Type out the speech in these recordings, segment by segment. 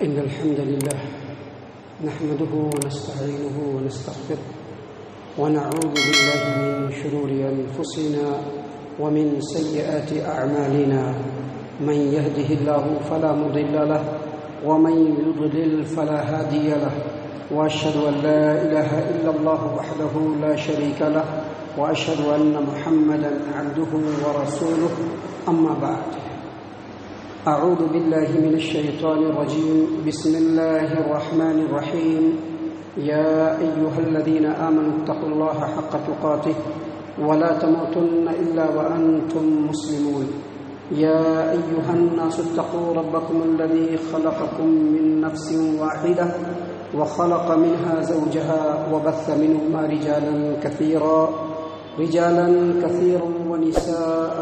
إن الحمد لله نحمده ونستعينه ونستغفره ونعوذ بالله من شرور أنفسنا ومن سيئات أعمالنا من يهده الله فلا مضل له ومن يضلل فلا هادي له وأشهد أن لا إله إلا الله وحده لا شريك له وأشهد أن محمدا عبده ورسوله أما بعد أعوذ بالله من الشيطان الرجيم بسم الله الرحمن الرحيم يا أيها الذين آمنوا اتقوا الله حق تقاته ولا تموتن إلا وأنتم مسلمون يا أيها الناس اتقوا ربكم الذي خلقكم من نفس واحدة وخلق منها زوجها وبث منهما رجالا كثيرا ونساء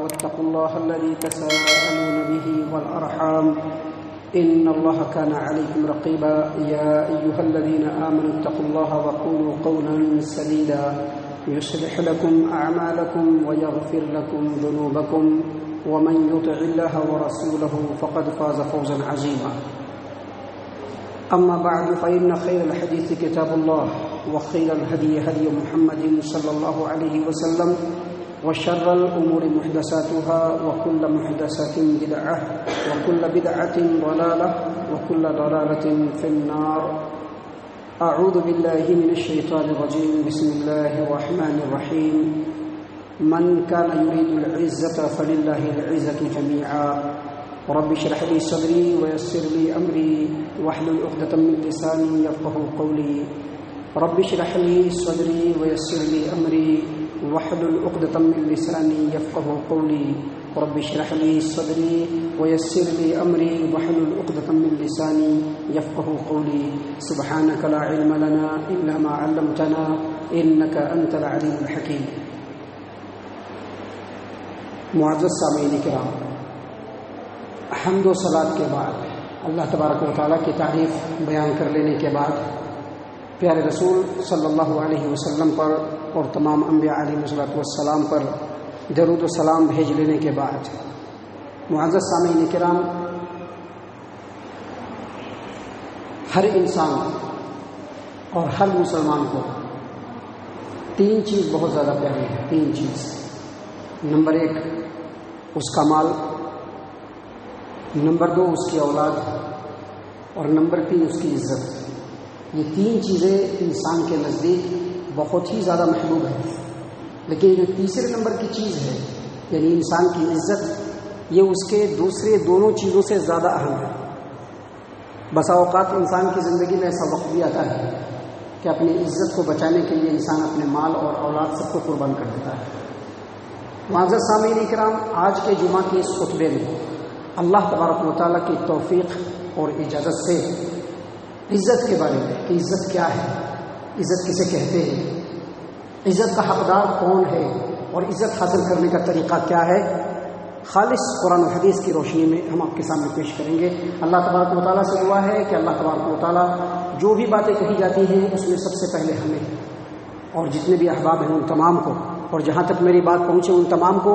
واتقوا الله الذي تساءلون به والأرحام إن الله كان عليكم رقيبا يا أيها الذين آمنوا اتقوا الله وقولوا قولا سديدا يصلح لكم أعمالكم ويغفر لكم ذنوبكم ومن يطع الله ورسوله فقد فاز فوزا عظيما أما بعد فإن خير الحديث كتاب الله وخير الهدي هدي محمد صلى الله عليه وسلم وشر الأمور محدثاتها وكل محدثة بدعة وكل بدعة ضلالة وكل ضلالة في النار أعوذ بالله من الشيطان الرجيم بسم الله الرحمن الرحيم من كان يريد العزة فلله العزة جميعا رب اشرح لي صدري ويسر لي أمري واحلل عقدة من لساني يفقهوا قولي رب اشرح لي صدري ويسر لي أمري واحلل عقدة من لساني يفقهوا قولي رب اشرح لي صدري ويسر لي أمري واحلل عقدة من لساني يفقهوا قولي سبحانك لا علم لنا إلا ما علمتنا إنك أنت العليم الحكيم. معزز سامعین کرام، حمد و صلات کے بعد اللہ تبارک و تعالیٰ کی تعریف بیان کر لینے کے بعد پیارے رسول صلی اللہ علیہ وسلم پر اور تمام انبیاء علیہ السلام پر درود و سلام بھیج لینے کے بعد معزز سامعین کرام، ہر انسان اور ہر مسلمان کو تین چیز بہت زیادہ پیاری ہے. تین چیز. نمبر 1 اس کا مال، نمبر 2 اس کی اولاد، اور نمبر 3 اس کی عزت. یہ تین چیزیں انسان کے نزدیک بہت ہی زیادہ محبوب ہیں، لیکن جو تیسرے نمبر کی چیز ہے یعنی انسان کی عزت، یہ اس کے دوسرے دونوں چیزوں سے زیادہ اہم ہے. بسا اوقات انسان کی زندگی میں ایسا وقت بھی آتا ہے کہ اپنی عزت کو بچانے کے لیے انسان اپنے مال اور اولاد سب کو قربان کر دیتا ہے. معزز سامعین کرام، آج کے جمعہ کے اس خطبے میں اللہ تبارک و تعالیٰ کی توفیق اور اجازت سے عزت کے بارے میں کہ عزت کیا ہے، عزت کسے کہتے ہیں، عزت کا حقدار کون ہے اور عزت حاصل کرنے کا طریقہ کیا ہے، خالص قرآن و حدیث کی روشنی میں ہم آپ کے سامنے پیش کریں گے. اللہ تبارک و تعالیٰ سے دعا ہے کہ اللہ تبارک و تعالیٰ جو بھی باتیں کہی جاتی ہیں اس میں سب سے پہلے ہمیں اور جتنے بھی احباب ہیں ان تمام کو، اور جہاں تک میری بات پہنچے ان تمام کو،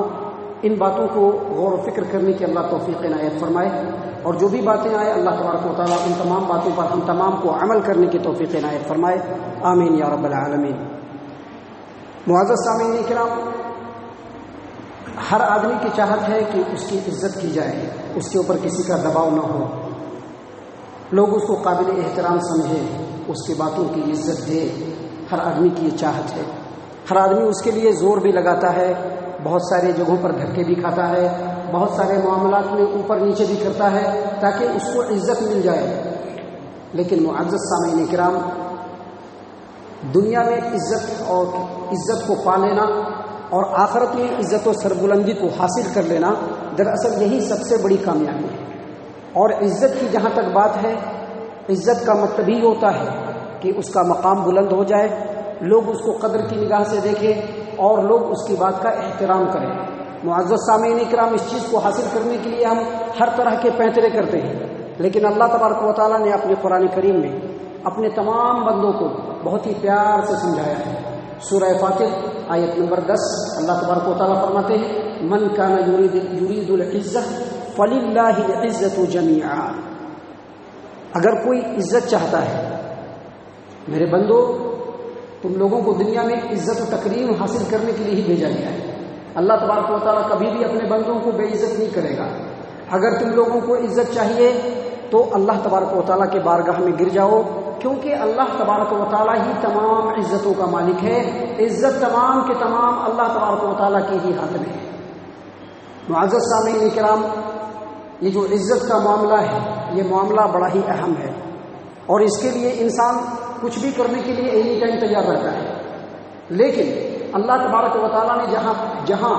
ان باتوں کو غور و فکر کرنے کی اللہ توفیق عنایت فرمائے، اور جو بھی باتیں آئے اللہ تبارک و تعالیٰ ان تمام باتوں پر ہم تمام کو عمل کرنے کی توفیق عنایت فرمائے. آمین یا رب العالمین. معزز سامعین کرام، ہر آدمی کی چاہت ہے کہ اس کی عزت کی جائے، اس کے اوپر کسی کا دباؤ نہ ہو، لوگ اس کو قابل احترام سمجھیں، اس کی باتوں کی عزت دے. ہر آدمی کی یہ چاہت ہے. ہر آدمی اس کے لیے زور بھی لگاتا ہے، بہت سارے جگہوں پر دھکے بھی کھاتا ہے، بہت سارے معاملات میں اوپر نیچے بھی کرتا ہے تاکہ اس کو عزت مل جائے. لیکن معزز سامعین کرام، دنیا میں عزت کو پا لینا اور آخرت میں عزت و سربلندی کو حاصل کر لینا دراصل یہی سب سے بڑی کامیابی ہے. اور عزت کی جہاں تک بات ہے، عزت کا مطلب ہی ہوتا ہے کہ اس کا مقام بلند ہو جائے، لوگ اس کو قدر کی نگاہ سے دیکھیں اور لوگ اس کی بات کا احترام کریں. معزز سامعین کرام، اس چیز کو حاصل کرنے کے لیے ہم ہر طرح کے پینترے کرتے ہیں، لیکن اللہ تبارک و تعالیٰ نے اپنے قرآن کریم میں اپنے تمام بندوں کو بہت ہی پیار سے سمجھایا ہے. سورہ فاتر آیت نمبر 10 اللہ تبارک و تعالیٰ فرماتے ہیں من کان یرید العزت فللہ العزت جمیعا. اگر کوئی عزت چاہتا ہے، میرے بندو تم لوگوں کو دنیا میں عزت و تکریم حاصل کرنے کے لیے ہی بھیجا گیا ہے۔ اللہ تبارک و تعالیٰ کبھی بھی اپنے بندوں کو بے عزت نہیں کرے گا۔ اگر تم لوگوں کو عزت چاہیے تو اللہ تبارک و تعالیٰ کے بارگاہ میں گر جاؤ، کیونکہ اللہ تبارک و تعالیٰ ہی تمام عزتوں کا مالک ہے۔ عزت تمام کے تمام اللہ تبارک و تعالیٰ کے ہی ہاتھ میں ہے۔ معزز سامعین کرام، یہ جو عزت کا معاملہ ہے یہ معاملہ بڑا ہی اہم ہے، اور اس کے لیے انسان کچھ بھی کرنے کے لیے اینی ٹائم تیار رہتا ہے، لیکن اللہ تبارک و تعالیٰ نے جہاں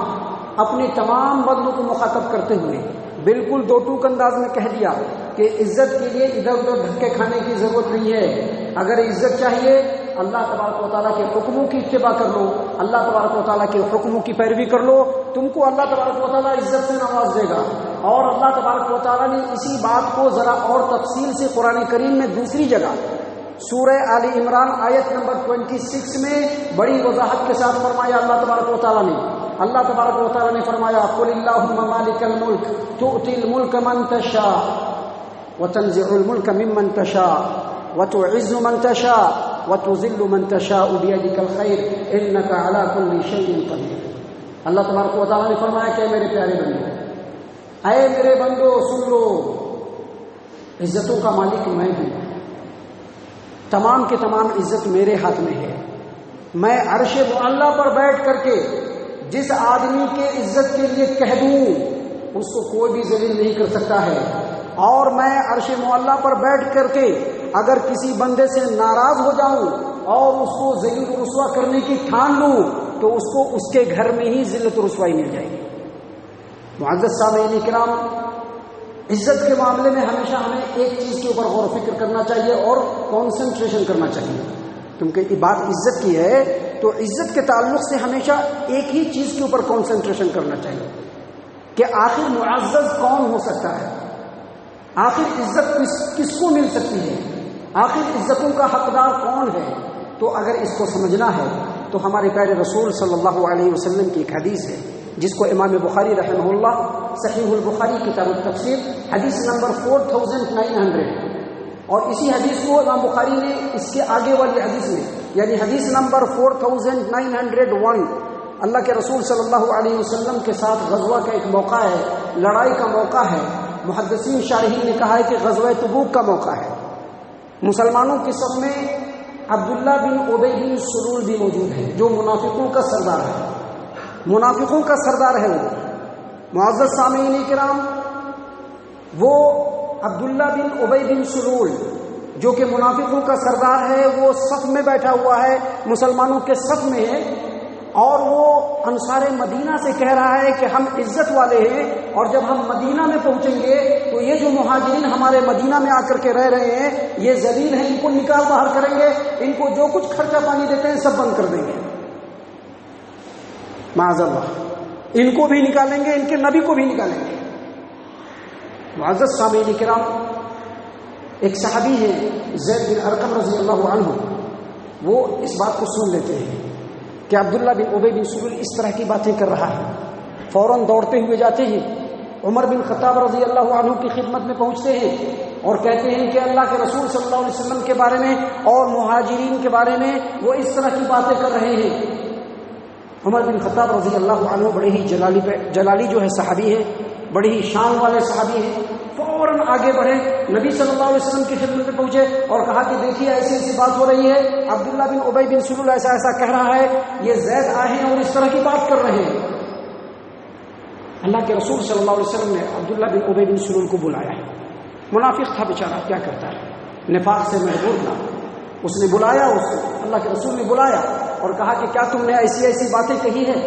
اپنے تمام بندوں کو مخاطب کرتے ہوئے بالکل دو ٹوک انداز میں کہہ دیا کہ عزت کے لیے ادھر ادھر دھکے کھانے کی ضرورت نہیں ہے۔ اگر عزت چاہیے اللہ تبارک و تعالیٰ کے حکموں کی اتباع کر لو، اللہ تبارک و تعالیٰ کے حکموں کی پیروی کر لو، تم کو اللہ تبارک و تعالیٰ عزت سے نواز دے گا۔ اور اللہ تبارک و تعالیٰ نے اسی بات کو ذرا اور تفصیل سے قرآن کریم میں دوسری جگہ سورہ آل عمران آیت نمبر 26 میں بڑی وضاحت کے ساتھ فرمایا اللہ تبارک و تعالیٰ نے۔ اللہ تبارک و تعالیٰ نے فرمایا قل اللہم مالک الملک تؤتی الملک من تشاء وتنزع الملک ممن تشاء وتعز من تشاء وتذل من تشاء بیدک الخیر انک علی کل شیء قدیر۔ اللہ تبارک و تعالیٰ نے فرمایا کہ میرے پیارے بندو، اے میرے بندو سن لو، عزتوں کا مالک میں ہوں، تمام کے تمام عزت میرے ہاتھ میں ہے۔ میں عرش معلیٰ پر بیٹھ کر کے جس آدمی کے عزت کے لیے کہہ دوں اس کو کوئی بھی ذلیل نہیں کر سکتا ہے، اور میں عرش معلیٰ پر بیٹھ کر کے اگر کسی بندے سے ناراض ہو جاؤں اور اس کو ذلیل و رسوا کرنے کی ٹھان لوں تو اس کو اس کے گھر میں ہی ذلت و رسوائی مل جائے گی۔ معزز سامعین کرام، عزت کے معاملے میں ہمیشہ ہمیں ایک چیز کے اوپر غور و فکر کرنا چاہیے اور کانسنٹریشن کرنا چاہیے، کیونکہ یہ بات عزت کی ہے تو عزت کے تعلق سے ہمیشہ ایک ہی چیز کے اوپر کانسنٹریشن کرنا چاہیے کہ آخر معزز کون ہو سکتا ہے، آخر عزت کس کو مل سکتی ہے، آخر عزتوں کا حقدار کون ہے۔ تو اگر اس کو سمجھنا ہے تو ہمارے پیارے رسول صلی اللہ علیہ وسلم کی ایک حدیث ہے جس کو امام بخاری رحمہ اللہ صحیح البخاری کتاب التفسیر حدیث نمبر 4900، اور اسی حدیث کو امام بخاری نے اس کے آگے والی حدیث میں یعنی حدیث نمبر 4901 اللہ کے رسول صلی اللہ علیہ وسلم کے ساتھ غزوہ کا ایک موقع ہے، لڑائی کا موقع ہے۔ محدثین شارحین نے کہا ہے کہ غزوہ تبوک کا موقع ہے۔ مسلمانوں کی صف میں عبداللہ بن ابی بن سلول بھی موجود ہے جو منافقوں کا سردار ہے، منافقوں کا سردار ہے وہ۔ معزز سامعین کرام، وہ عبداللہ بن ابی بن سلول جو کہ منافقوں کا سردار ہے، وہ صف میں بیٹھا ہوا ہے، مسلمانوں کے صف میں ہے، اور وہ انصار مدینہ سے کہہ رہا ہے کہ ہم عزت والے ہیں، اور جب ہم مدینہ میں پہنچیں گے تو یہ جو مہاجرین ہمارے مدینہ میں آ کر کے رہ رہے ہیں یہ ذلیل ہیں، ان کو نکال باہر کریں گے، ان کو جو کچھ خرچہ پانی دیتے ہیں سب بند کر دیں گے، معاذ اللہ، ان کو بھی نکالیں گے، ان کے نبی کو بھی نکالیں گے۔ معزز سامعین کرام، ایک صحابی ہے زید بن ارقم رضی اللہ عنہ، وہ اس بات کو سن لیتے ہیں کہ عبداللہ بن ابی بن سلول اس طرح کی باتیں کر رہا ہے، فوراً دوڑتے ہوئے جاتے ہیں، عمر بن خطاب رضی اللہ عنہ کی خدمت میں پہنچتے ہیں اور کہتے ہیں کہ اللہ کے رسول صلی اللہ علیہ وسلم کے بارے میں اور مہاجرین کے بارے میں وہ اس طرح کی باتیں کر رہے ہیں۔ عمر بن خطاب رضی اللہ عنہ بڑے ہی جلالی جو ہے صحابی ہے، بڑی ہی شان والے صحابی ہیں، فوراً آگے بڑھے، نبی صلی اللہ علیہ وسلم کی خدمت میں پہنچے اور کہا کہ دیکھیے ایسی ایسی بات ہو رہی ہے، عبداللہ بن ابی بن سلول ایسا ایسا کہہ رہا ہے، یہ زید آئے ہیں اور اس طرح کی بات کر رہے ہیں۔ اللہ کے رسول صلی اللہ علیہ وسلم نے عبداللہ بن ابی بن سلول کو بلایا ہے، منافق تھا بیچارہ، کیا کرتا ہے، نفاق سے مجبور تھا، اس نے بلایا، اس کو اللہ کے رسول نے بلایا اور کہا کہ کیا تم نے ایسی ایسی باتیں کہی ہے؟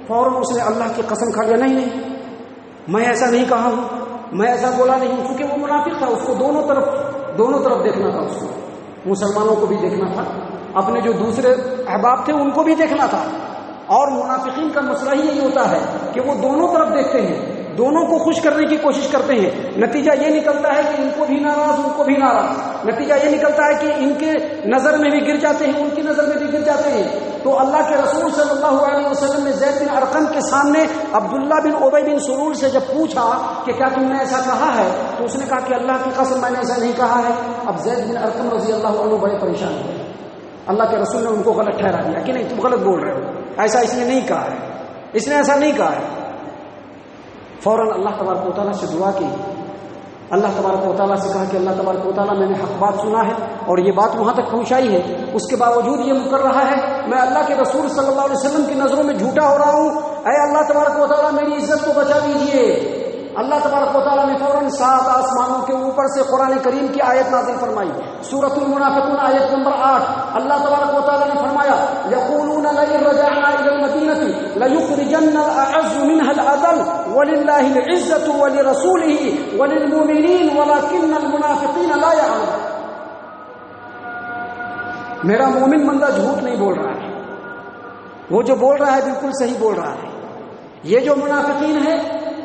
فوراً اس نے اللہ کی قسم کھا لیا، نہیں میں ایسا نہیں کہا ہوں، میں ایسا بولا نہیں ہوں، کیونکہ وہ منافق تھا، اس کو دونوں طرف دیکھنا تھا، اس کو مسلمانوں کو بھی دیکھنا تھا، اپنے جو دوسرے احباب تھے ان کو بھی دیکھنا تھا، اور منافقین کا مسئلہ ہی یہی ہوتا ہے کہ وہ دونوں طرف دیکھتے ہیں، دونوں کو خوش کرنے کی کوشش کرتے ہیں، نتیجہ یہ نکلتا ہے کہ ان کو بھی ناراض ان کو بھی ناراض، نتیجہ یہ نکلتا ہے کہ ان کے نظر میں بھی گر جاتے ہیں، ان کی نظر میں بھی گر جاتے ہیں. تو اللہ کے رسول صلی اللہ علیہ وسلم نے زید بن ارقم کے سامنے عبداللہ بن ابی بن سلول سے جب پوچھا کہ کیا تم نے ایسا کہا ہے، تو اس نے کہا کہ اللہ کی قسم میں نے ایسا نہیں کہا ہے. اب زید بن ارقم رضی اللہ عنہ بڑے پریشان ہوئے. اللہ کے رسول نے ان کو غلط ٹھہرا دیا کہ نہیں تم غلط بول رہے ہو، ایسا اس نے نہیں کہا ہے، اس نے ایسا نہیں کہا ہے. فوراً اللہ تبارک و تعالیٰ سے دعا کی. اللہ تبارک و تعالیٰ سے کہا کہ اللہ تبارک و تعالیٰ میں نے حق بات سنا ہے اور یہ بات وہاں تک پہنچائی ہے، اس کے باوجود یہ مکر رہا ہے میں اللہ کے رسول صلی اللہ علیہ وسلم کی نظروں میں جھوٹا ہو رہا ہوں. اے اللہ تبارک و تعالیٰ میری عزت کو بچا دیجیے. اللہ تبارک و تعالیٰ نے فوراً 7 آسمانوں کے اوپر سے قرآن کریم کی آیت نازل فرمائی، سورۃ المنافقون آیت نمبر 8. اللہ تبارک و تعالیٰ نے فرمایا یقولون لئن رجعنا الى المدینہ لیخرجن الاعز منها الاذل وللہ العزۃ ولرسولہ وللمؤمنین ولکن المنافقین لا يعلمون. میرا مومن بندہ جھوٹ نہیں بول رہا ہے، وہ جو بول رہا ہے بالکل صحیح بول رہا ہے. یہ جو منافقین ہیں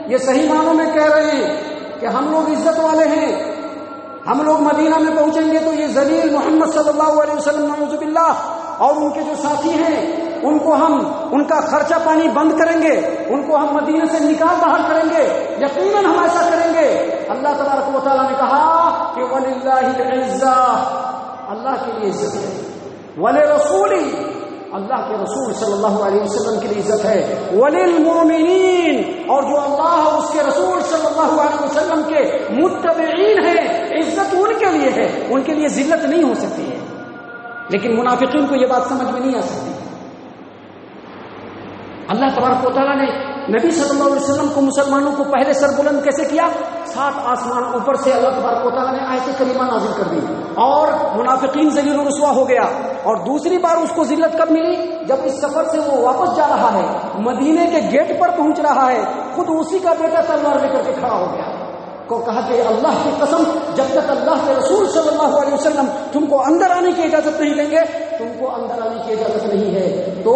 یہ صحیح معنوں میں کہہ رہے ہیں کہ ہم لوگ عزت والے ہیں، ہم لوگ مدینہ میں پہنچیں گے تو یہ ذلیل محمد صلی اللہ علیہ وسلم نعوذ باللہ اور ان کے جو ساتھی ہیں ان کو ہم ان کا خرچہ پانی بند کریں گے، ان کو ہم مدینہ سے نکال باہر کریں گے، یقیناً ہم ایسا کریں گے. اللہ تبارک و تعالیٰ نے کہا کہ وَلِلَّهِ الْعِزَّةُ، اللہ کے لیے عزت ہے، وَلِرَسُولِهِ، اللہ کے رسول صلی اللہ علیہ وسلم کے لیے عزت ہے، وَلِلْمُؤْمِنِينَ، اور جو اللہ اور اس کے رسول صلی اللہ علیہ وسلم کے متبعین ہیں عزت ان کے لیے ہے، ان کے لیے ذلت نہیں ہو سکتی ہے. لیکن منافقین کو یہ بات سمجھ میں نہیں آ سکتی. اللہ تبارک و تعالیٰ نے نبی صلی اللہ علیہ وسلم کو مسلمانوں کو پہلے سر بلند کیسے کیا؟ 7 آسمان اوپر سے اللہ تبارک و تعالیٰ نے آیت کریمہ نازل کر دی اور منافقین ذلیل و رسوا ہو گیا. اور دوسری بار اس کو ذلت کب ملی؟ جب اس سفر سے وہ واپس جا رہا ہے، مدینے کے گیٹ پر پہنچ رہا ہے، خود اسی کا بیٹا تلوار لے کر کے کھڑا ہو گیا کو کہا کہ اللہ کی قسم جب تک اللہ کے رسول صلی اللہ علیہ وسلم تم کو اندر آنے کی اجازت نہیں دیں گے تم کو اندر آنے کی اجازت نہیں ہے. تو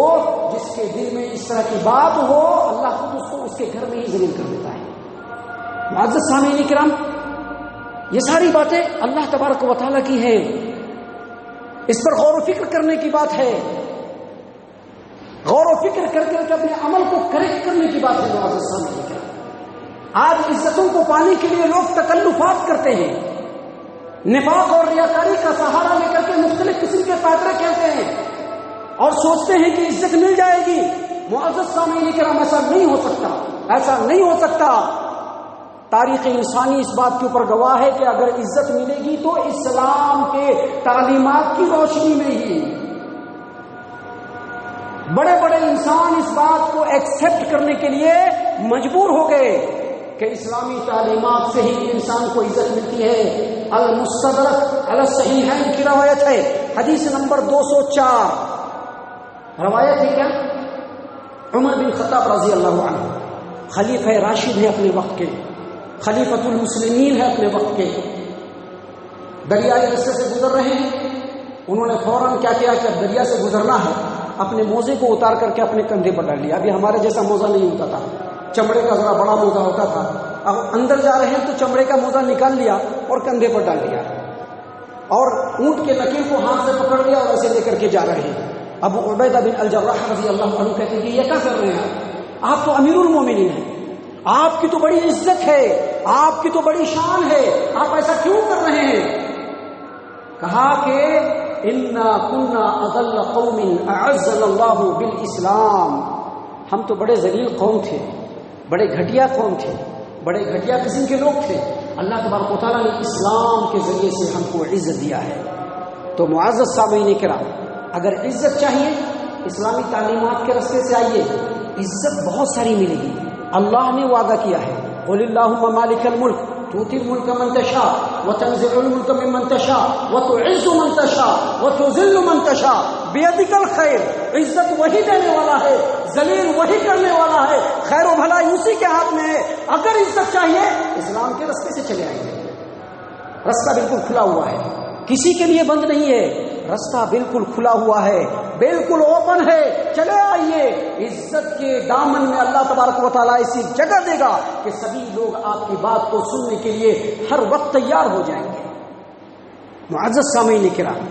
جس کے دل میں اس طرح کی بات ہو اللہ خود اس کو اس کے گھر میں ہی ذلیل کر دیتا ہے. معزز سامعین کرام، یہ ساری باتیں اللہ تبارک و تعالیٰ کی ہیں، اس پر غور و فکر کرنے کی بات ہے، غور و فکر کر کے اپنے عمل کو کریکٹ کرنے کی بات ہے. معزز سامعین کرام، آج عزتوں کو پانے کے لیے لوگ تکلفات کرتے ہیں، نفاق اور ریاکاری کا سہارا لے کر کے مختلف قسم کے پاترے کھیلتے ہیں اور سوچتے ہیں کہ عزت مل جائے گی. معزز سامعین کرام، ایسا نہیں ہو سکتا، ایسا نہیں ہو سکتا. تاریخ انسانی اس بات کے اوپر گواہ ہے کہ اگر عزت ملے گی تو اسلام کے تعلیمات کی روشنی میں ہی. بڑے بڑے انسان اس بات کو ایکسپٹ کرنے کے لیے مجبور ہو گئے کہ اسلامی تعلیمات سے ہی انسان کو عزت ملتی ہے. المستدرک علی الصحیحین کی روایت ہے، حدیث نمبر 204. روایت ہے کیا؟ عمر بن خطاب رضی اللہ عنہ خلیفہ راشد ہے اپنے وقت کے، خلیفۃ المسلمین ہے اپنے وقت کے. دریائے رستے سے گزر رہے ہیں، انہوں نے فوراً کیا کیا کہ اب دریا سے گزرنا ہے، اپنے موزے کو اتار کر کے اپنے کندھے پر ڈال لیا. ابھی ہمارے جیسا موزہ نہیں ہوتا تھا، چمڑے کا ذرا بڑا موزہ ہوتا تھا. اب اندر جا رہے ہیں تو چمڑے کا موزہ نکال لیا اور کندھے پر ڈال لیا اور اونٹ کے نکیل کو ہاتھ سے پکڑ لیا اور ایسے لے کر کے جا رہے ہیں. ابو عبیدہ بن الجراح رضی اللہ عنہ کہتے ہیں کہ یہ کیا کر رہے ہیں آپ تو امیر المومنین ہیں، آپ کی تو بڑی عزت ہے، آپ کی تو بڑی شان ہے، آپ ایسا کیوں کر رہے ہیں؟ کہا کہ انا کنا اذل قوم اعزنا اللہ بالاسلام، ہم تو بڑے ذلیل قوم تھے، بڑے گھٹیا قوم تھے، بڑے گھٹیا قسم کے لوگ تھے، اللہ تبارک و تعالیٰ نے اسلام کے ذریعے سے ہم کو عزت دیا ہے. تو معزز سامعین کرام، اگر عزت چاہیے اسلامی تعلیمات کے راستے سے آئیے، عزت بہت ساری ملے گی. اللہ نے وعدہ کیا ہے قل اللہم مالک الملک تؤتی الملک من تشاء وتنزع الملک ممن تشاء وتعز من تشاء وتذل من تشاء بیدک الخیر. عزت وہی دینے والا ہے، ذلیل وہی کرنے والا ہے، خیر و بھلائی اسی کے ہاتھ میں ہے. اگر عزت چاہیے اسلام کے راستے سے چلے آئیے، راستہ بالکل کھلا ہوا ہے، کسی کے لیے بند نہیں ہے، راستہ بالکل کھلا ہوا ہے، بالکل اوپن ہے. چلے آئیے، عزت کے دامن میں اللہ تبارک و تعالیٰ ایسی جگہ دے گا کہ سبھی لوگ آپ کی بات کو سننے کے لیے ہر وقت تیار ہو جائیں گے. معزز سامعین کرام،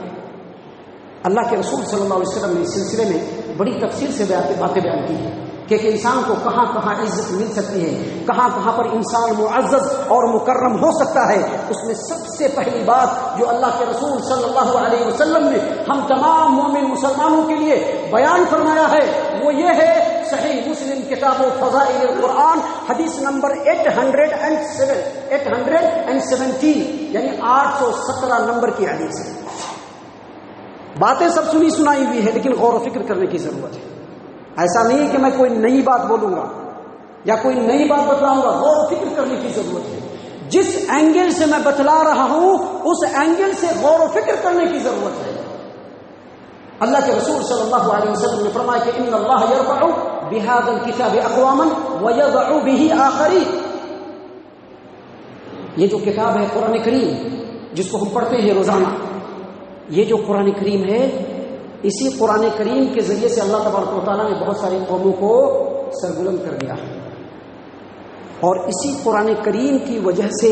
اللہ کے رسول صلی اللہ علیہ وسلم نے اس سلسلے میں بڑی تفصیل سے باتیں بیان کی ہیں کہ انسان کو کہاں کہاں عزت مل سکتی ہے، کہاں کہاں پر انسان معزز اور مکرم ہو سکتا ہے۔ اس میں سب سے پہلی بات جو اللہ کے رسول صلی اللہ علیہ وسلم نے ہم تمام مومن مسلمانوں کے لیے بیان فرمایا ہے وہ یہ ہے، صحیح مسلم کتاب و فضائل القرآن حدیث نمبر 817 یعنی 817 نمبر کی حدیث ہے۔ باتیں سب سنی سنائی ہوئی ہے لیکن غور و فکر کرنے کی ضرورت ہے۔ ایسا نہیں ہے کہ میں کوئی نئی بات بولوں گا یا کوئی نئی بات بتلاؤں گا، غور و فکر کرنے کی ضرورت ہے۔ جس اینگل سے میں بتلا رہا ہوں اس اینگل سے غور و فکر کرنے کی ضرورت ہے۔ اللہ کے رسول صلی اللہ علیہ وسلم نے فرمایا کہ ان اللہ یرفع بهذا الكتاب اقواما ويضع به آخرین۔ یہ جو کتاب ہے قرآن کریم جس کو ہم پڑھتے ہیں روزانہ، یہ جو قرآن کریم ہے، اسی قرآن کریم کے ذریعے سے اللہ تبارک و تعالیٰ نے بہت ساری قوموں کو سربلند کر دیا ہے، اور اسی قرآن کریم کی وجہ سے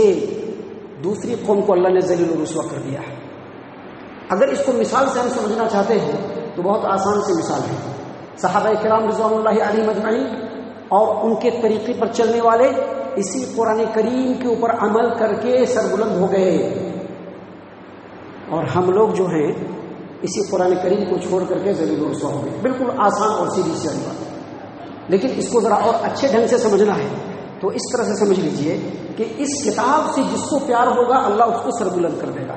دوسری قوم کو اللہ نے ذلیل و رسوا کر دیا ہے۔ اگر اس کو مثال سے ہم سمجھنا چاہتے ہیں تو بہت آسان سی مثال ہے۔ صحابہ کرام رضوان اللہ علیہم اجمعین اور ان کے طریقے پر چلنے والے اسی قرآن کریم کے اوپر عمل کر کے سربلند ہو گئے، اور ہم لوگ جو ہیں اسی قرآن کریم کو چھوڑ کر کے ذلیل و رسوا ہو گئے۔ بالکل آسان اور سیدھی سی بات ہے، لیکن اس کو ذرا اور اچھے ڈھنگ سے سمجھنا ہے تو اس طرح سے سمجھ لیجئے کہ اس کتاب سے جس کو پیار ہوگا اللہ اس کو سربلند کر دے گا۔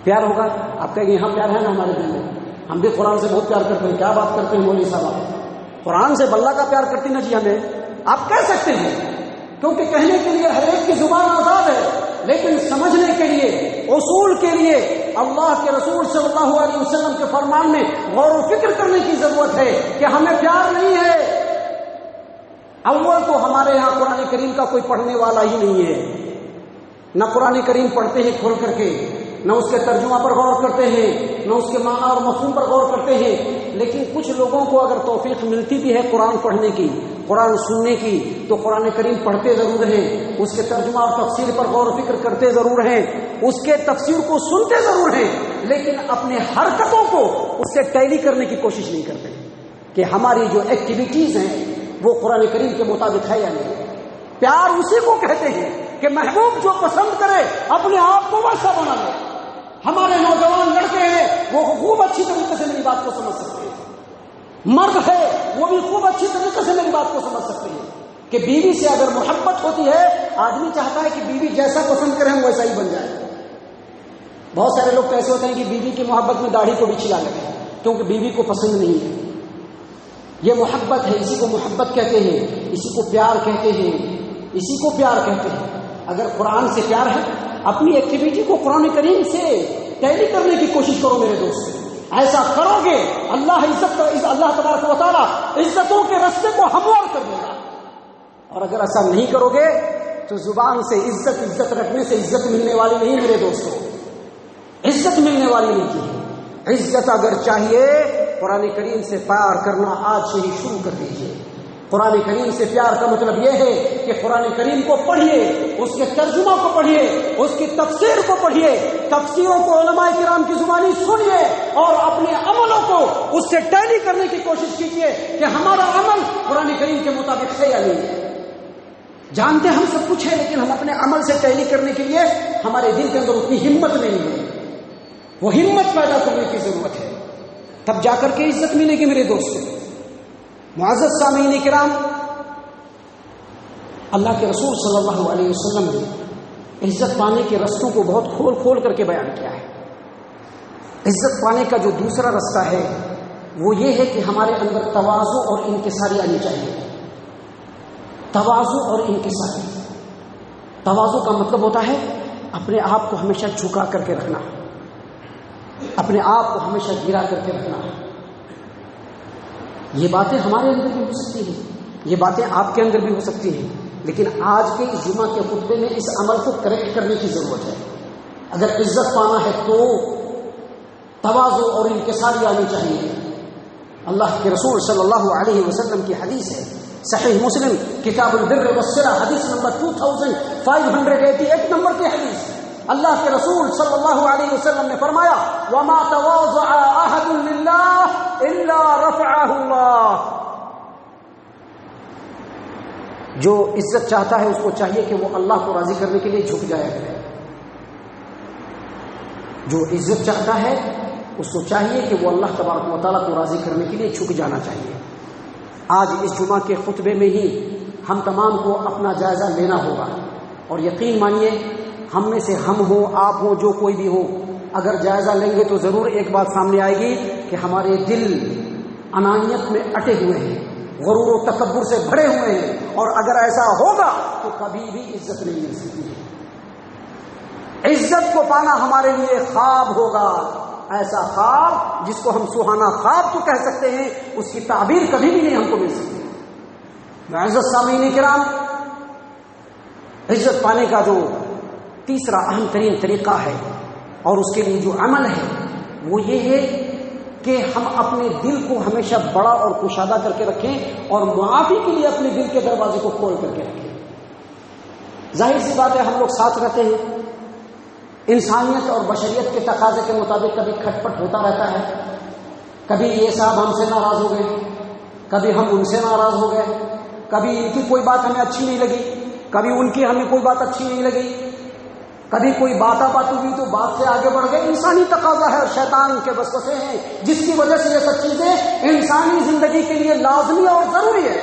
پیار ہوگا، آپ کہیں گے یہاں پیار ہے نا ہمارے دل میں، ہم بھی قرآن سے بہت پیار کرتے ہیں۔ کیا بات کرتے ہیں مولوی صاحب، قرآن سے بلّہ کا پیار کرتی نا جی ہمیں، آپ کہہ سکتے ہیں، کیونکہ کہنے کے لیے ہر ایک کی زبان آزاد ہے، لیکن سمجھنے کے لیے، اصول کے لیے اللہ کے رسول صلی اللہ علیہ وسلم کے فرمان میں غور و فکر کرنے کی ضرورت ہے کہ ہمیں پیار نہیں ہے۔ اول تو ہمارے ہاں قرآن کریم کا کوئی پڑھنے والا ہی نہیں ہے، نہ قرآن کریم پڑھتے ہیں کھول کر کے، نہ اس کے ترجمہ پر غور کرتے ہیں، نہ اس کے معنی اور مفہوم پر غور کرتے ہیں۔ لیکن کچھ لوگوں کو اگر توفیق ملتی بھی ہے قرآن پڑھنے کی، قرآن سننے کی، تو قرآن کریم پڑھتے ضرور ہیں، اس کے ترجمہ اور تفسیر پر غور و فکر کرتے ضرور ہیں، اس کے تفسیر کو سنتے ضرور ہیں، لیکن اپنے حرکتوں کو اس سے ٹیلی کرنے کی کوشش نہیں کرتے کہ ہماری جو ایکٹیویٹیز ہیں وہ قرآن کریم کے مطابق ہے یا نہیں۔ پیار اسی کو کہتے ہیں کہ محبوب جو پسند کرے اپنے آپ کو ویسا بنا لے۔ ہمارے نوجوان لڑکے ہیں وہ خوب اچھی طریقے سے میری بات کو سمجھ سکتے ہیں، مرد ہے وہ بھی خوب اچھی طریقے سے میری بات کو سمجھ سکتے ہیں کہ بیوی سے اگر محبت ہوتی ہے، آدمی چاہتا ہے کہ بیوی جیسا پسند کرے ہم ویسا ہی بن جائے۔ بہت سارے لوگ کیسے ہوتے ہیں کہ بیوی کی محبت میں داڑھی کو بھی چھلا لیتے ہیں کیونکہ بیوی کو پسند نہیں ہے۔ یہ محبت ہے، اسی کو محبت کہتے ہیں، اسی کو پیار کہتے ہیں، اسی کو پیار کہتے ہیں۔ اگر قرآن سے پیار ہے، اپنی ایکٹیویٹی کو قرآن کریم سے ٹیلی کرنے کی کوشش کرو میرے دوست۔ ایسا کرو گے اللہ تبارک و تعالیٰ عزتوں کے رستے کو ہموار کر دے گا، اور اگر ایسا نہیں کرو گے تو زبان سے عزت رکھنے سے عزت ملنے والی نہیں میرے دوستوں، عزت ملنے والی نہیں ہے۔ عزت اگر چاہیے قرآن کریم سے پیار کرنا آج سے ہی شروع کر دیجیے۔ قرآن کریم سے پیار کا مطلب یہ ہے کہ قرآن کریم کو پڑھیے، اس کے ترجمہ کو پڑھیے، اس کی تفسیر کو پڑھیے، تفسیروں کو علماء کرام کی زبانی سنیے، اور اپنے عملوں کو اس سے ٹیلی کرنے کی کوشش کیجیے کہ ہمارا عمل قرآن کریم کے مطابق ہے یا نہیں ہے۔ جانتے ہم سب کچھ ہے، لیکن ہم اپنے عمل سے ٹیلی کرنے کے لیے ہمارے دل کے اندر اتنی ہمت نہیں ہے۔ وہ ہمت پیدا کرنے کی ضرورت ہے، تب جا کر کے عزت ملے گی میرے دوستوں۔ معزز سامعین کرام، اللہ کے رسول صلی اللہ علیہ وسلم نے عزت پانے کے رستوں کو بہت کھول کھول کر کے بیان کیا ہے۔ عزت پانے کا جو دوسرا رستہ ہے وہ یہ ہے کہ ہمارے اندر تواضع اور انکساری آنی چاہیے۔ تواضع اور انکساری، تواضع کا مطلب ہوتا ہے اپنے آپ کو ہمیشہ جھکا کر کے رکھنا، اپنے آپ کو ہمیشہ گرا کر کے رکھنا۔ یہ باتیں ہمارے اندر بھی ہو سکتی ہیں، یہ باتیں آپ کے اندر بھی ہو سکتی ہیں، لیکن آج کے اس جمعہ کے خطبے میں اس عمل کو کریکٹ کرنے کی ضرورت ہے۔ اگر عزت پانا ہے تو تواضع اور انکساری آنی چاہیے۔ اللہ کے رسول صلی اللہ علیہ وسلم کی حدیث ہے، صحیح مسلم کتاب البر والصلہ حدیث نمبر 2588 نمبر کی حدیث، اللہ کے رسول صلی اللہ علیہ وسلم نے فرمایا وما تواضع احد للہ الا رفعہ اللہ. جو عزت چاہتا ہے اس کو چاہیے کہ وہ اللہ کو راضی کرنے کے لیے جھک جایا کرے. جو عزت چاہتا ہے اس کو چاہیے کہ وہ اللہ تبارک و تعالیٰ کو راضی کرنے کے لیے جھک جانا چاہیے. آج اس جمعہ کے خطبے میں ہی ہم تمام کو اپنا جائزہ لینا ہوگا، اور یقین مانیے ہم میں سے ہم ہوں، آپ ہوں، جو کوئی بھی ہو، اگر جائزہ لیں گے تو ضرور ایک بات سامنے آئے گی کہ ہمارے دل انانیت میں اٹے ہوئے ہیں، غرور و تکبر سے بھرے ہوئے ہیں، اور اگر ایسا ہوگا تو کبھی بھی عزت نہیں مل سکتی ہے. عزت کو پانا ہمارے لیے خواب ہوگا، ایسا خواب جس کو ہم سہانا خواب تو کہہ سکتے ہیں، اس کی تعبیر کبھی بھی نہیں ہم کو مل سکتی. معزز سامعین کرام، عزت پانے کا جو تیسرا اہم ترین طریقہ ہے اور اس کے لیے جو عمل ہے وہ یہ ہے کہ ہم اپنے دل کو ہمیشہ بڑا اور کشادہ کر کے رکھیں اور معافی کے لیے اپنے دل کے دروازے کو کھول کر کے رکھیں. ظاہر سی بات ہے ہم لوگ ساتھ رہتے ہیں، انسانیت اور بشریت کے تقاضے کے مطابق کبھی کھٹ پٹ ہوتا رہتا ہے. کبھی یہ صاحب ہم سے ناراض ہو گئے، کبھی ہم ان سے ناراض ہو گئے، کبھی ان کی کوئی بات ہمیں اچھی نہیں لگی، کبھی ان کی ہمیں کوئی بات اچھی نہیں لگی، کبھی کوئی بات ہوئی تو بات سے آگے بڑھ گئے. انسانی تقاضا ہے اور شیطان کے وسوسے ہیں جس کی وجہ سے یہ سب چیزیں انسانی زندگی کے لیے لازمی اور ضروری ہے.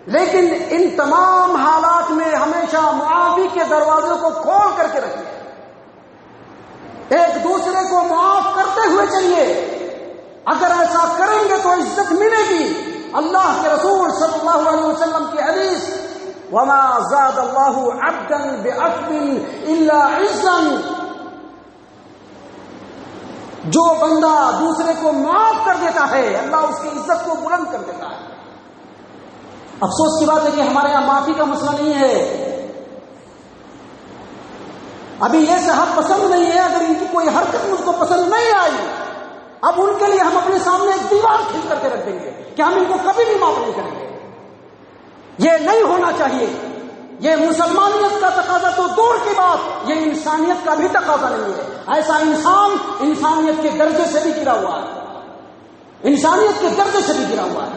لیکن ان تمام حالات میں ہمیشہ معافی کے دروازے کو کھول کر کے رکھیں، ایک دوسرے کو معاف کرتے ہوئے چلیے. اگر ایسا کریں گے تو عزت ملے گی. اللہ کے رسول صلی اللہ علیہ وسلم کی حدیث وما زاد اللہ عبدا بعفو الا عزا، جو بندہ دوسرے کو معاف کر دیتا ہے اللہ اس کی عزت کو بلند کر دیتا ہے. افسوس کی بات ہے کہ ہمارے یہاں معافی کا مسئلہ نہیں ہے. ابھی یہ صاحب پسند نہیں ہے، اگر ان کی کوئی حرکت مجھ کو پسند نہیں آئی، اب ان کے لیے ہم اپنے سامنے ایک دیوار کھڑی کر کے رکھ دیں گے کہ ہم ان کو کبھی بھی معاف نہیں کریں گے. یہ نہیں ہونا چاہیے. یہ مسلمانیت کا تقاضا تو دور کی بات، یہ انسانیت کا بھی تقاضا نہیں ہے. ایسا انسان انسانیت کے درجے سے بھی گرا ہوا ہے، انسانیت کے درجے سے بھی گرا ہوا ہے.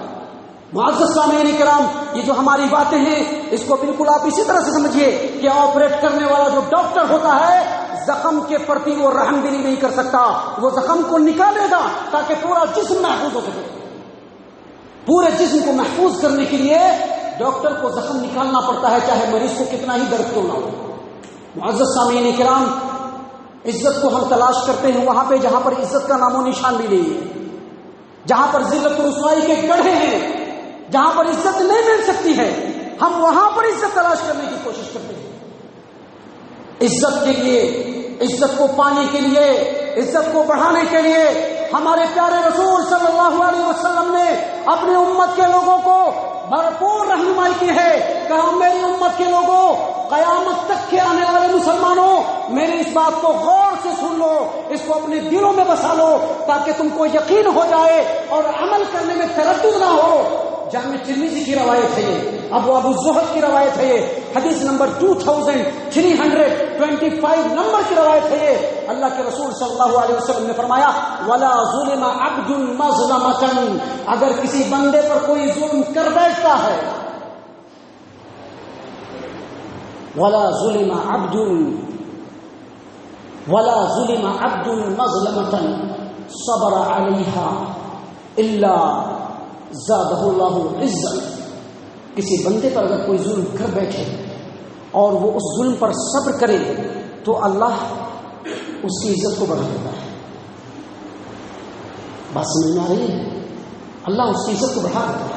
معزز سامعین کرام، یہ جو ہماری باتیں ہیں اس کو بالکل آپ اسی طرح سے سمجھیے کہ آپریٹ کرنے والا جو ڈاکٹر ہوتا ہے زخم کے پرتی وہ رحم دلی نہیں کر سکتا، وہ زخم کو نکالے گا تاکہ پورا جسم محفوظ ہو سکے. پورے جسم کو محفوظ کرنے کے لیے ڈاکٹر کو زخم نکالنا پڑتا ہے، چاہے مریض کو کتنا ہی درد کیوں نہ ہو. معزز سامعین کرام، عزت کو ہم تلاش کرتے ہیں وہاں پہ جہاں پر عزت کا نام و نشان بھی نہیں ہے، جہاں پر ذلت و رسوائی کے گڑھے ہیں، جہاں پر عزت نہیں مل سکتی ہے، ہم وہاں پر عزت تلاش کرنے کی کوشش کرتے ہیں. عزت کے لیے، عزت کو پانے کے لیے، عزت کو بڑھانے کے لیے ہمارے پیارے رسول صلی اللہ علیہ وسلم نے اپنی امت کے لوگوں کو بھرپور رہنمائی کی ہے. کہا میری امت کے لوگوں، قیامت تک کے آنے والے مسلمانوں، میری اس بات کو غور سے سن لو، اس کو اپنے دلوں میں بسا لو تاکہ تم کو یقین ہو جائے اور عمل کرنے میں تردد نہ ہو. جامع ترمذی کی روایت ہے یہ، ابو زہد کی روایت ہے یہ، حدیث نمبر 2325 نمبر کی روایت ہے یہ. اللہ کے رسول صلی اللہ علیہ وسلم نے فرمایا ولا ظلم عبد مظلمة، اگر کسی بندے پر کوئی ظلم کر بیٹھتا ہے، ولا ظلم عبد مظلمة صبر عليها الا زادہ اللہ عزا، کسی بندے پر اگر کوئی ظلم کر بیٹھے اور وہ اس ظلم پر صبر کرے تو اللہ اس کی عزت کو بڑھا دیتا ہے. بات سمجھ میں آ رہی ہے؟ اللہ اس کی عزت کو بڑھا دیتا ہے.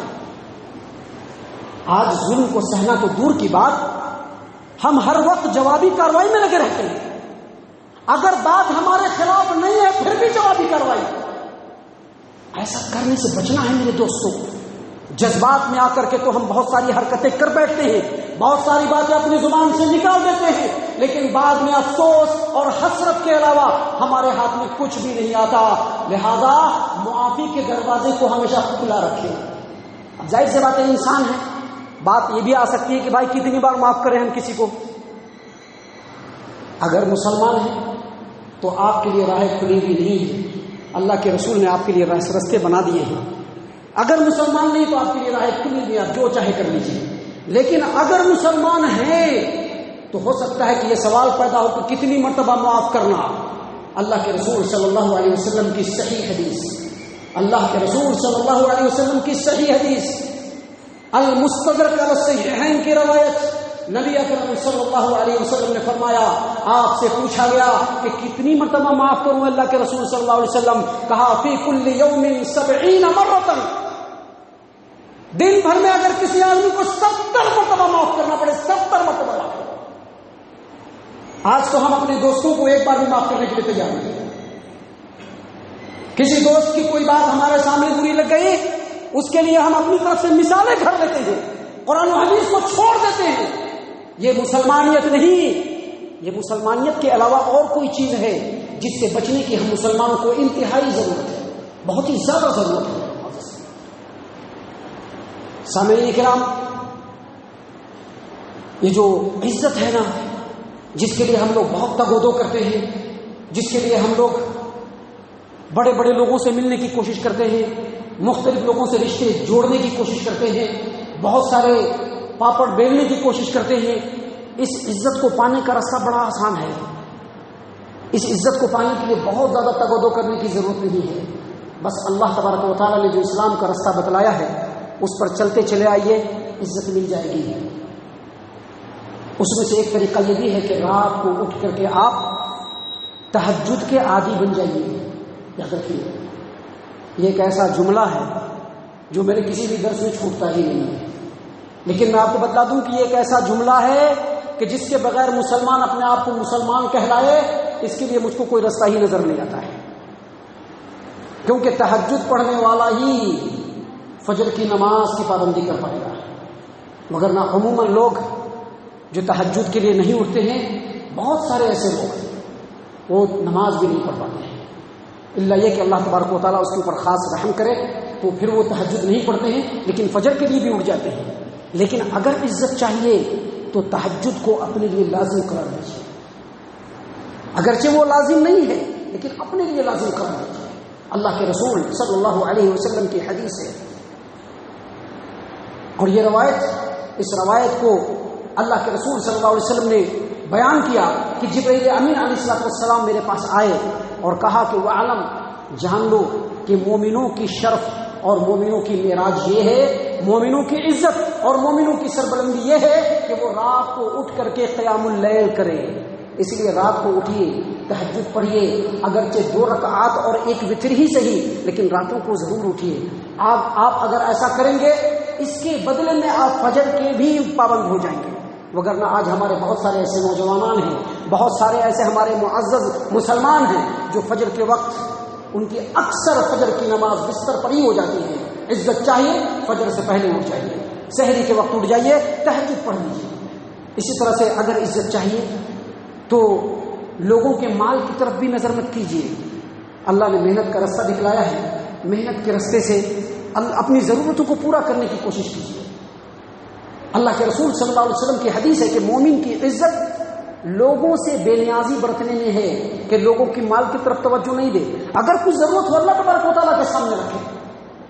آج ظلم کو سہنا تو دور کی بات، ہم ہر وقت جوابی کارروائی میں لگے رہتے ہیں. اگر بات ہمارے خلاف نہیں ہے پھر بھی جوابی کارروائی. ایسا کرنے سے بچنا ہے میرے دوستوں. جذبات میں آ کر کے تو ہم بہت ساری حرکتیں کر بیٹھتے ہیں، بہت ساری باتیں اپنی زبان سے نکال دیتے ہیں، لیکن بعد میں افسوس اور حسرت کے علاوہ ہمارے ہاتھ میں کچھ بھی نہیں آتا. لہذا معافی کے دروازے کو ہمیشہ کھلا رکھیں. اب ظاہر سی بات ہے انسان ہے، بات یہ بھی آ سکتی ہے کہ بھائی کتنی بار معاف کریں ہم کسی کو. اگر مسلمان ہیں تو آپ کے لیے راہ کھلی ہوئی نہیں ہے، اللہ کے رسول نے آپ کے لیے راستے بنا دیے ہیں۔ اگر مسلمان نہیں تو آپ کے لیے راہ کھلی ہوئی، آپ جو چاہے کر لیجیے۔ لیکن اگر مسلمان ہیں تو ہو سکتا ہے کہ یہ سوال پیدا ہو کہ کتنی مرتبہ معاف کرنا۔ اللہ کے رسول صلی اللہ علیہ وسلم کی صحیح حدیث، اللہ کے رسول صلی اللہ علیہ وسلم کی صحیح حدیث، المستدرک علی الصحیحین کی روایت، نبی اکرم صلی اللہ علیہ وسلم نے فرمایا، آپ سے پوچھا گیا کہ کتنی مرتبہ معاف کروں اللہ کے رسول صلی اللہ علیہ وسلم، کہا فی کل یوم 70 مرۃ، دن بھر میں اگر کسی آدمی کو 70 مرتبہ معاف کرنا پڑے، 70 مرتبہ معاف کرنا۔ آج تو ہم اپنے دوستوں کو ایک بار بھی معاف کرنے کے لیے تیار نہیں۔ کسی دوست کی کوئی بات ہمارے سامنے بری لگ گئی، اس کے لیے ہم اپنی طرف سے مثالیں گھڑ لیتے ہیں، قرآن و حدیث کو چھوڑ دیتے ہیں۔ یہ مسلمانیت نہیں، یہ مسلمانیت کے علاوہ اور کوئی چیز ہے جس سے بچنے کی ہم مسلمانوں کو انتہائی ضرورت ہے، بہت ہی زیادہ ضرورت ہے۔ سامعین کرام، یہ جو عزت ہے نا، جس کے لیے ہم لوگ بہت تگ و دو کرتے ہیں، جس کے لیے ہم لوگ بڑے بڑے لوگوں سے ملنے کی کوشش کرتے ہیں، مختلف لوگوں سے رشتے جوڑنے کی کوشش کرتے ہیں، بہت سارے پاپڑ بیلنے کی کوشش کرتے ہیں، اس عزت کو پانے کا راستہ بڑا آسان ہے۔ اس عزت کو پانے کے لیے بہت زیادہ تگ و دو کرنے کی ضرورت نہیں ہے، بس اللہ تبارک و تعالیٰ نے جو اسلام کا راستہ بتلایا ہے اس پر چلتے چلے آئیے، عزت مل جائے گی۔ اس میں سے ایک طریقہ یہ بھی ہے کہ رات کو اٹھ کر کے آپ تہجد کے عادی بن جائیے۔ یاد رکھیے، یہ ایک ایسا جملہ ہے جو میرے کسی بھی درس میں چھوٹتا ہی نہیں ہے، لیکن میں آپ کو بتلا دوں کہ یہ ایک ایسا جملہ ہے کہ جس کے بغیر مسلمان اپنے آپ کو مسلمان کہلائے، اس کے لیے مجھ کو کوئی رستہ ہی نظر نہیں آتا ہے، کیونکہ تہجد پڑھنے والا ہی فجر کی نماز کی پابندی کر پائے گا، مگر نہ عموماً لوگ جو تہجد کے لیے نہیں اٹھتے ہیں، بہت سارے ایسے لوگ ہیں وہ نماز بھی نہیں پڑھ پاتے ہیں، اللہ یہ کہ اللہ تبارک و تعالیٰ اس کے اوپر خاص رحم کرے تو پھر وہ تہجد نہیں پڑھتے ہیں، لیکن فجر کے لیے بھی اٹھ جاتے ہیں۔ لیکن اگر عزت چاہیے تو تہجد کو اپنے لیے لازم قرار دیجیے، اگرچہ وہ لازم نہیں ہے لیکن اپنے لیے لازم قرار دیجیے۔ اللہ کے رسول صلی اللہ علیہ وسلم کی حدیث ہے، اور یہ روایت، اس روایت کو اللہ کے رسول صلی اللہ علیہ وسلم نے بیان کیا کہ جبرائیل امین علیہ السلام میرے پاس آئے اور کہا کہ وَعَلَمْ، جان لو کہ مومنوں کی شرف اور مومنوں کی معراج یہ ہے، مومنوں کی عزت اور مومنوں کی سربلندی یہ ہے کہ وہ رات کو اٹھ کر کے قیام اللیل کرے۔ اس لیے رات کو اٹھیے، تہجد پڑھیے، اگرچہ 2 رکعات اور 1 وتر ہی صحیح، لیکن راتوں کو ضرور اٹھیے۔ آپ اگر ایسا کریں گے، اس کے بدلے میں آپ فجر کے بھی پابند ہو جائیں گے، وگرنہ آج ہمارے بہت سارے ایسے نوجوانان ہیں، بہت سارے ایسے ہمارے معزز مسلمان ہیں جو فجر کے وقت ان کی اکثر فجر کی نماز بستر پر ہی ہو جاتی ہے۔ عزت چاہیے فجر سے پہلے اٹھ جائیے، سحری کے وقت اٹھ جائیے، تہجد پڑھ لیجیے۔ اسی طرح سے اگر عزت چاہیے تو لوگوں کے مال کی طرف بھی نظر مت کیجیے۔ اللہ نے محنت کا راستہ دکھلایا ہے، محنت کے راستے سے اپنی ضرورتوں کو پورا کرنے کی کوشش کیجیے۔ اللہ کے رسول صلی اللہ علیہ وسلم کی حدیث ہے کہ مومن کی عزت لوگوں سے بے نیازی برتنے میں ہے، کہ لوگوں کی مال کی طرف توجہ نہیں دے، اگر کچھ ضرورت ہو اللہ تبارک و تعالیٰ کے سامنے رکھے،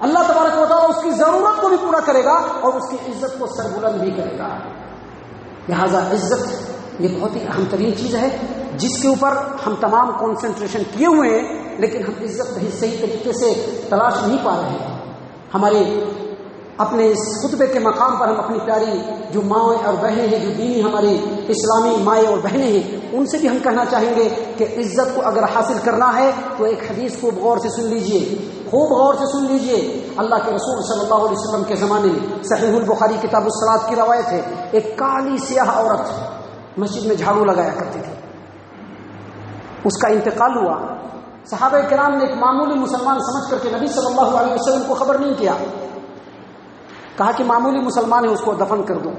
اللہ تبارک و تعالیٰ اس کی ضرورت کو بھی پورا کرے گا اور اس کی عزت کو سربلند بھی کرے گا۔ لہذا عزت یہ بہت ہی اہم ترین چیز ہے جس کے اوپر ہم تمام کنسنٹریشن کیے ہوئے ہیں، لیکن ہم عزت صحیح طریقے سے تلاش نہیں پا رہے ہیں۔ ہمارے اپنے اس خطبے کے مقام پر ہم اپنی پیاری جو مائیں اور بہنیں ہیں، جو دینی ہماری اسلامی مائیں اور بہنیں ہیں، ان سے بھی ہم کہنا چاہیں گے کہ عزت کو اگر حاصل کرنا ہے تو ایک حدیث کو غور سے سن لیجئے، خوب غور سے سن لیجئے۔ اللہ کے رسول صلی اللہ علیہ وسلم کے زمانے میں صحیح البخاری کتاب الصلاۃ کی روایت ہے، ایک کالی سیاہ عورت مسجد میں جھاڑو لگایا کرتی تھی، اس کا انتقال ہوا۔ صحابہ کرام نے ایک معمولی مسلمان سمجھ کر کے نبی صلی اللہ علیہ وسلم کو خبر نہیں کیا، کہا کہ معمولی مسلمان ہے، اس کو دفن کر دو۔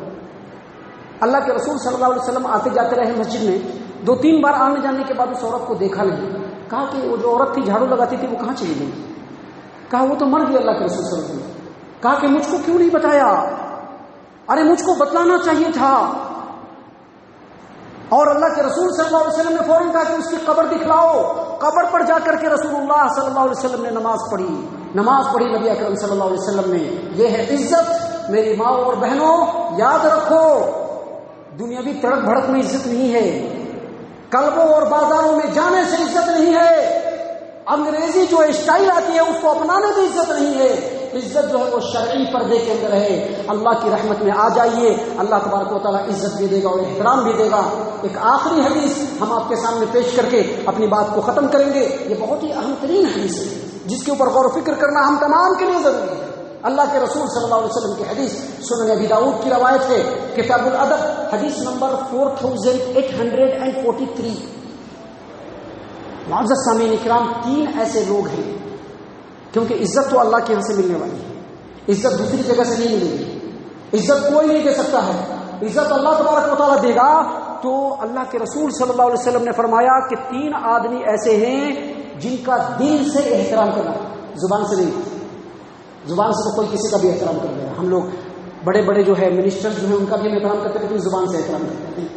اللہ کے رسول صلی اللہ علیہ وسلم آتے جاتے رہے مسجد میں، 2-3 بار آنے جانے کے بعد اس عورت کو دیکھا نہیں، کہا کہ وہ جو عورت تھی جھاڑو لگاتی تھی وہ کہاں چلی گئی؟ کہا وہ تو مر گئی اللہ کے رسول صلی اللہ علیہ وسلم۔ کہا کہ مجھ کو کیوں نہیں بتایا؟ ارے مجھ کو بتلانا چاہیے تھا۔ اور اللہ کے رسول صلی اللہ علیہ وسلم نے فوراً کہا کہ اس کی قبر دکھلاؤ. قبر پر جا کر کے رسول اللہ صلی اللہ علیہ وسلم نے نماز پڑھی نبی اکرم صلی اللہ علیہ وسلم نے. یہ ہے عزت. میری ماں اور بہنوں یاد رکھو، دنیاوی تڑک بھڑک میں عزت نہیں ہے، کلبوں اور بازاروں میں جانے سے عزت نہیں ہے، انگریزی جو اسٹائل آتی ہے اس کو اپنانے سے عزت نہیں ہے. عزت جو ہے وہ شرعی پردے کے اندر ہے. اللہ کی رحمت میں آ جائیے، اللہ تبارک و تعالیٰ عزت بھی دے گا اور احترام بھی دے گا. ایک آخری حدیث ہم آپ کے سامنے پیش کر کے اپنی بات کو ختم کریں گے. یہ بہت ہی اہم ترین حدیث ہے جس کے اوپر غور و فکر کرنا ہم تمام کے لیے ضروری ہے. اللہ کے رسول صلی اللہ علیہ وسلم کی حدیث سنن ابی داؤد کی روایت ہے، کتاب الادب حدیث نمبر 4843. معزز سامعین اکرام، 3 ایسے لوگ ہیں، کیونکہ عزت تو اللہ کے یہاں سے ملنے والی ہے، عزت دوسری جگہ سے نہیں ملے گی، عزت کوئی نہیں دے سکتا ہے، عزت اللہ تبارک و تعالیٰ دے گا. تو اللہ کے رسول صلی اللہ علیہ وسلم نے فرمایا کہ 3 آدمی ایسے ہیں جن کا دل سے احترام کرنا، زبان سے نہیں. زبان سے تو کوئی کسی کا بھی احترام کر دے گا. ہم لوگ بڑے بڑے جو ہے منسٹر جو ہیں ان کا بھی ہم احترام کرتے ہیں، لیکن زبان سے احترام کرتے ہیں.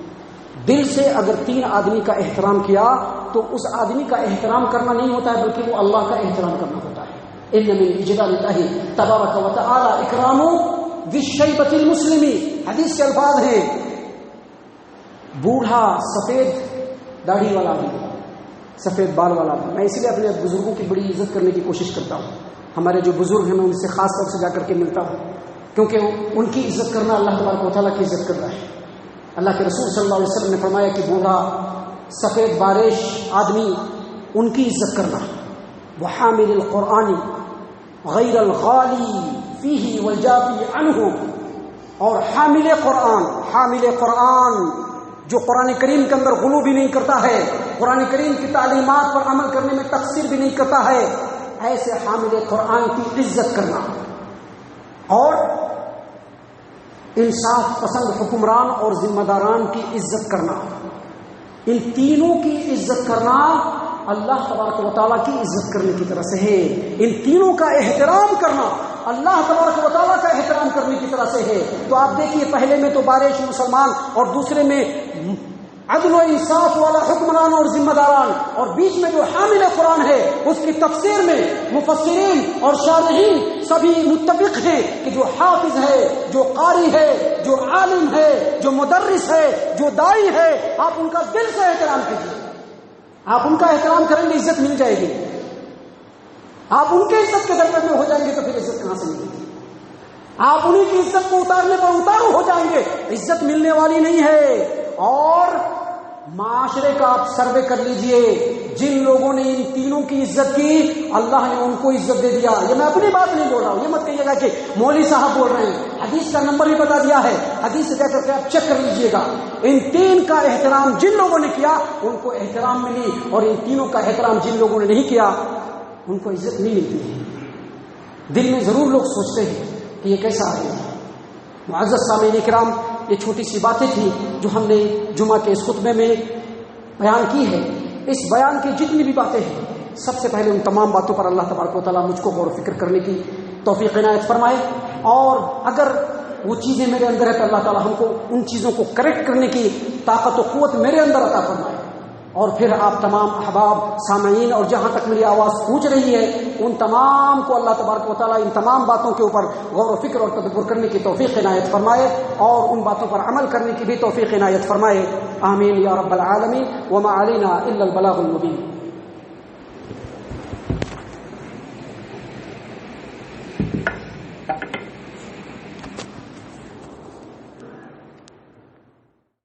دل سے اگر 3 آدمی کا احترام کیا تو اس آدمی کا احترام کرنا نہیں ہوتا ہے بلکہ وہ اللہ کا احترام کرنا ہوتا ہے. ان من اجلال اللہ تبارک و تعالی اکرام ذی الشیبۃ المسلم. حدیث کے الفاظ ہیں، بوڑھا سفید داڑھی والا آدمی، سفید بال والا آدمی. میں اس لیے اپنے بزرگوں کی بڑی عزت کرنے کی کوشش کرتا ہوں. ہمارے جو بزرگ ہیں میں ان سے خاص طور سے جا کر کے ملتا ہوں، کیونکہ ان کی عزت کرنا اللہ تبارک و تعالیٰ کی عزت کرنا ہے. اللہ کے رسول صلی اللہ علیہ وسلم نے فرمایا کہ بوڑھا سفید بارش آدمی ان کی عزت کرنا. وحامل القرآن غیر الغالی فیہ والجافی عنہ. اور حامل قرآن جو قرآن کریم کے اندر غلو بھی نہیں کرتا ہے، قرآن کریم کی تعلیمات پر عمل کرنے میں تقصیر بھی نہیں کرتا ہے، ایسے حامل قرآن کی عزت کرنا. اور انصاف پسند حکمران اور ذمہ داران کی عزت کرنا. ان تینوں کی عزت کرنا اللہ تبارک و تعالیٰ کی عزت کرنے کی طرح سے ہے. ان تینوں کا احترام کرنا اللہ تبارک و تعالیٰ کا احترام کرنے کی طرح سے ہے. تو آپ دیکھیے، پہلے میں تو بارش مسلمان، اور دوسرے میں عدل و انصاف والا حکمران اور ذمہ داران، اور بیچ میں جو حامل قرآن ہے اس کی تفسیر میں مفسرین اور شارحین سبھی متفق ہیں کہ جو حافظ ہے، جو قاری ہے، جو عالم ہے، جو مدرس ہے، جو داعی ہے، آپ ان کا دل سے احترام کیجیے. آپ ان کا احترام کریں گے، عزت مل جائے گی. آپ ان کے عزت کے درجے میں ہو جائیں گے تو پھر عزت کہاں سے ملے گی؟ آپ انہیں کی عزت کو اتارنے پر اتارو ہو جائیں گے، عزت ملنے والی نہیں ہے. اور معاشرے کا آپ سروے کر لیجئے، جن لوگوں نے ان تینوں کی عزت کی اللہ نے ان کو عزت دے دیا. یہ میں اپنی بات نہیں بول رہا ہوں، یہ مت کہیے گا کہ مولوی صاحب بول رہے ہیں. حدیث کا نمبر بھی بتا دیا ہے، حدیث سے جا کر کے آپ چیک کر لیجئے گا. ان 3 کا احترام جن لوگوں نے کیا ان کو احترام ملی، اور ان تینوں کا احترام جن لوگوں نے نہیں کیا ان کو عزت نہیں ملتی ہے. دل میں ضرور لوگ سوچتے ہیں کہ یہ کیسا آدمی ہے. معزز سامعین کرام، یہ چھوٹی سی باتیں تھیں جو ہم نے جمعہ کے اس خطبے میں بیان کی ہے. اس بیان کی جتنی بھی باتیں ہیں، سب سے پہلے ان تمام باتوں پر اللہ تبارک و تعالیٰ مجھ کو غور و فکر کرنے کی توفیق عنایت فرمائے. اور اگر وہ چیزیں میرے اندر ہے تو اللہ تعالیٰ ہم کو ان چیزوں کو کریکٹ کرنے کی طاقت و قوت میرے اندر عطا فرمائے. اور پھر آپ تمام احباب سامعین اور جہاں تک میری آواز پہنچ رہی ہے ان تمام کو اللہ تبارک و تعالیٰ ان تمام باتوں کے اوپر غور و فکر اور تدبر کرنے کی توفیق عنایت فرمائے، اور ان باتوں پر عمل کرنے کی بھی توفیق عنایت فرمائے. آمین یا رب العالمین. وما علینا الا البلاغ المبین.